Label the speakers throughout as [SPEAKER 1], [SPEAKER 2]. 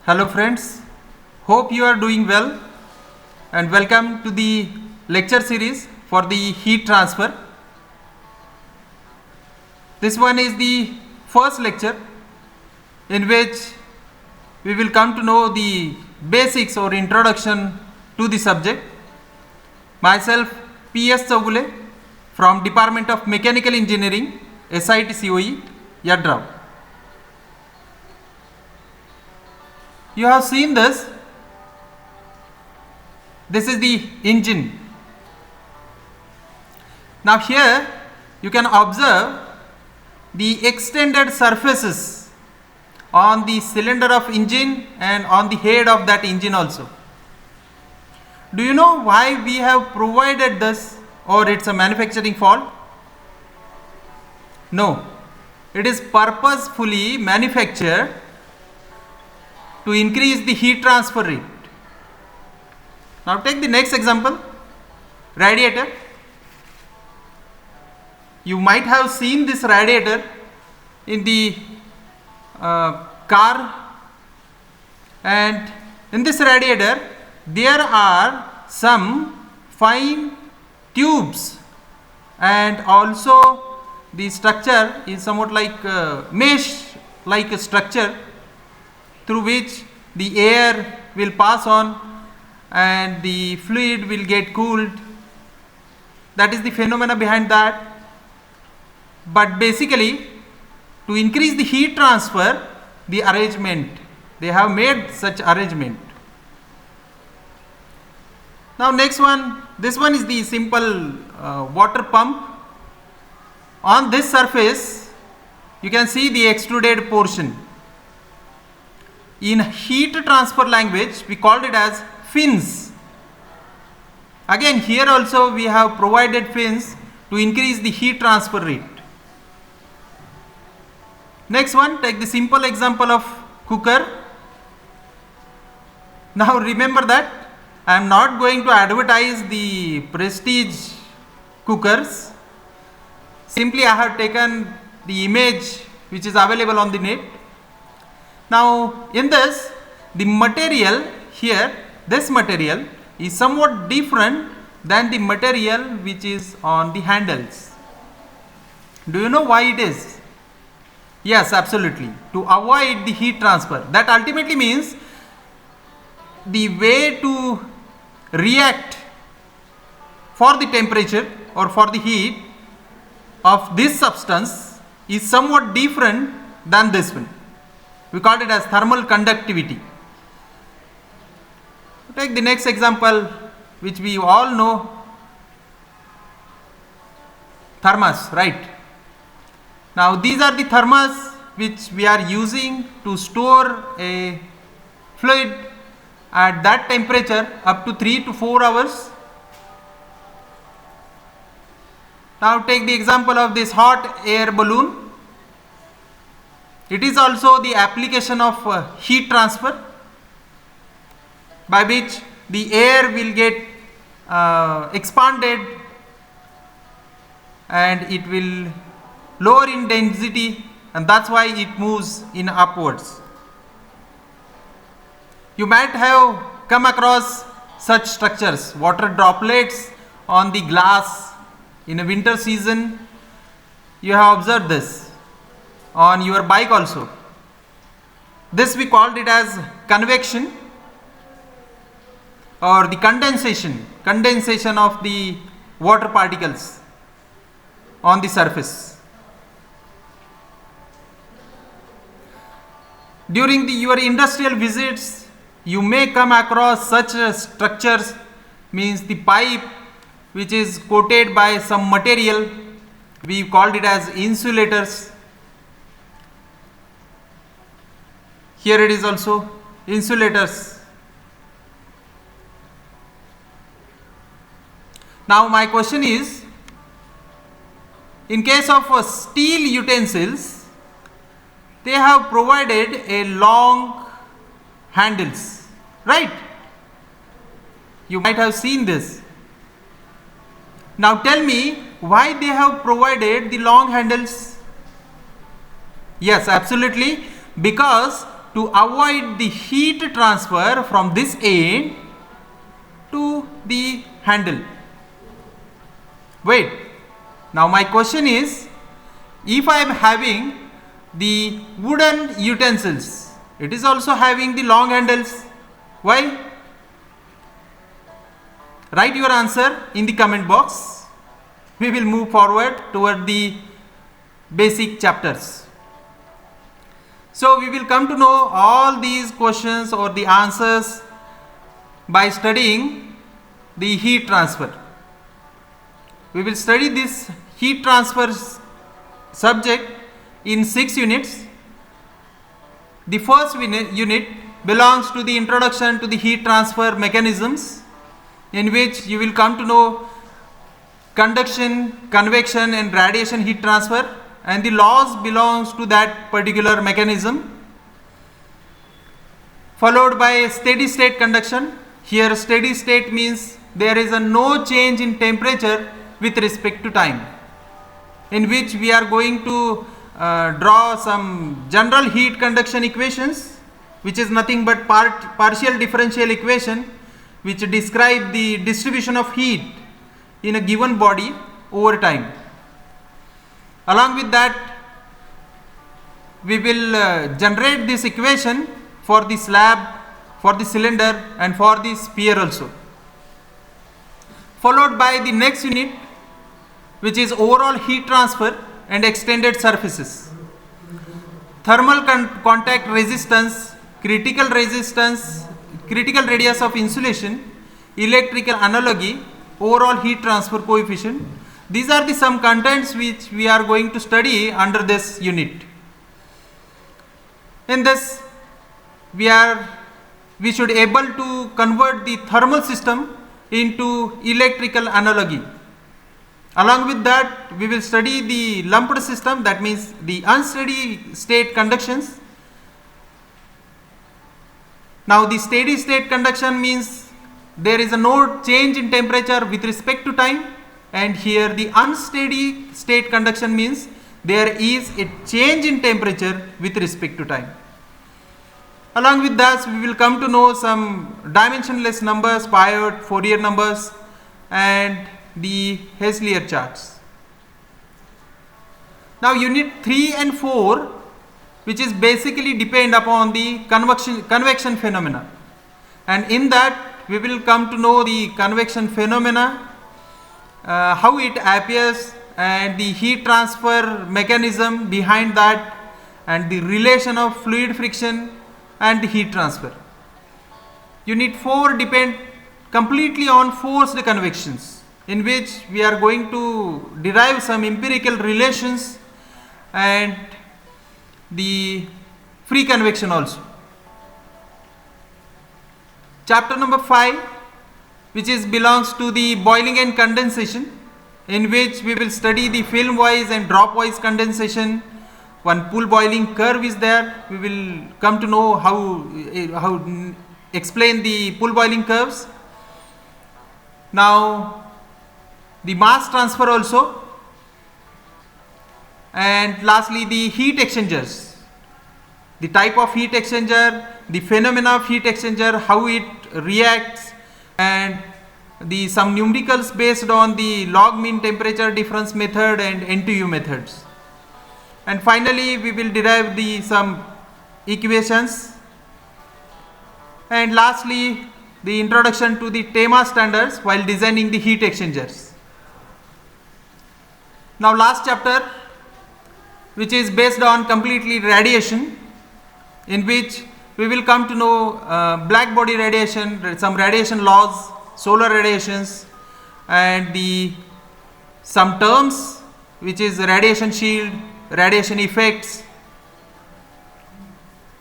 [SPEAKER 1] Hello friends, hope you are doing well and welcome to the lecture series for the heat transfer. This one is the first lecture in which we will come to know the basics or introduction to the subject. Myself P.S. Chaugule from Department of Mechanical Engineering, SIT COE, Yadrao. You have seen this. This is the engine. Now here you can observe the extended surfaces on the cylinder of engine and on the head of that engine also. Do you know why we have provided this, or it's a manufacturing fault? No, it is purposefully manufactured to increase the heat transfer rate. Now take the next example, radiator. You might have seen this radiator in the car, and in this radiator there are some fine tubes, and also the structure is somewhat like mesh like a structure through which the air will pass on and the fluid will get cooled. That is the phenomena behind that. But basically, to increase the heat transfer, the arrangement, they have made such arrangement. Now next one, this one is the simple water pump. On this surface you can see the extruded portion. In heat transfer language we called it as fins. Again here also we have provided fins to increase the heat transfer rate. Next one, take the simple example of cooker. Now remember that I am not going to advertise the prestige cookers. Simply I have taken the image which is available on the net. Now in this, the material here, this material is somewhat different than the material which is on the handles. Do you know why it is? Yes, absolutely. To avoid the heat transfer. That ultimately means the way to react for the temperature or for the heat of this substance is somewhat different than this one. We call it as thermal conductivity. Take the next example which we all know, thermos, right? Now these are the thermos which we are using to store a fluid at that temperature up to 3 to 4 hours. Now take the example of this hot air balloon. It is also the application of heat transfer by which the air will get expanded and it will lower in density, and that's why it moves in upwards. You might have come across such structures, water droplets on the glass in a winter season. You have observed this on your bike also. This we called it as convection or the condensation of the water particles on the surface. During your industrial visits you may come across such structures, means the pipe which is coated by some material, we called it as insulators. Here it is also insulators. Now my question is, in case of steel utensils, they have provided a long handles, right? You might have seen this. Now tell me why they have provided the long handles. Yes, absolutely, because to avoid the heat transfer from this end to the handle. Wait, now my question is, if I am having the wooden utensils, it is also having the long handles. Why? Write your answer in the comment box. We will move forward toward the basic chapters. So we will come to know all these questions or the answers by studying the heat transfer. We will study this heat transfer subject in 6 units. The first unit belongs to the introduction to the heat transfer mechanisms, in which you will come to know conduction, convection and radiation heat transfer, and the laws belongs to that particular mechanism. Followed by steady state conduction. Here steady state means there is a no change in temperature with respect to time, in which we are going to draw some general heat conduction equations, which is nothing but partial differential equation which describe the distribution of heat in a given body over time. Along with that, we will generate this equation for the slab, for the cylinder and for the sphere also. Followed by the next unit, which is overall heat transfer and extended surfaces. Thermal contact resistance, critical radius of insulation, electrical analogy, overall heat transfer coefficient. These are the some contents which we are going to study under this unit. In this, we should able to convert the thermal system into electrical analogy. Along with that, we will study the lumped system, that means the unsteady state conductions. Now the steady state conduction means there is a no change in temperature with respect to time, and here the unsteady state conduction means there is a change in temperature with respect to time. Along with that, we will come to know some dimensionless numbers, Biot, Fourier numbers and the Heisler charts. Now unit 3 and 4, which is basically depend upon the convection phenomena, and in that we will come to know the convection phenomena, how it appears and the heat transfer mechanism behind that, and the relation of fluid friction and the heat transfer. Unit 4 depend completely on forced convections, in which we are going to derive some empirical relations and the free convection also. Chapter number 5, which is belongs to the boiling and condensation, in which we will study the film wise and drop wise condensation. One pool boiling curve is there. We will come to know how explain the pool boiling curves. Now the mass transfer also, and lastly the heat exchangers, the type of heat exchanger, the phenomena of heat exchanger, how it reacts, and the some numericals based on the log mean temperature difference method and NTU methods. And finally we will derive the some equations, and lastly the introduction to the TEMA standards while designing the heat exchangers. Now last chapter, which is based on completely radiation, in which we will come to know black body radiation, some radiation laws, solar radiations, and the some terms which is radiation shield, radiation effects.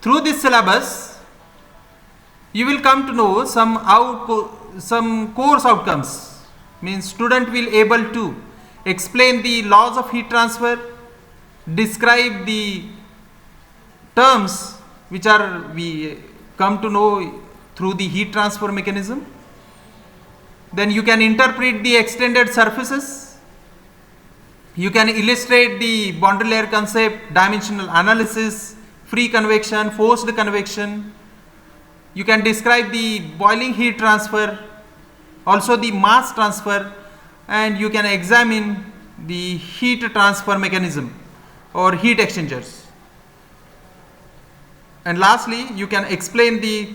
[SPEAKER 1] Through this syllabus, you will come to know some course outcomes, means student will able to explain the laws of heat transfer, describe the terms which are we come to know through the heat transfer mechanism. Then you can interpret the extended surfaces, you can illustrate the boundary layer concept, dimensional analysis, free convection, forced convection. You can describe the boiling heat transfer, also the mass transfer, and you can examine the heat transfer mechanism or heat exchangers. And lastly, you can explain the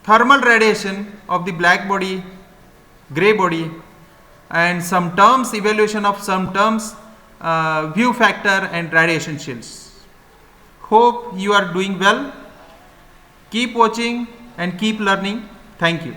[SPEAKER 1] thermal radiation of the black body, gray body, and some terms, evaluation of some terms, view factor and radiation shields. Hope you are doing well. Keep watching and keep learning. Thank you.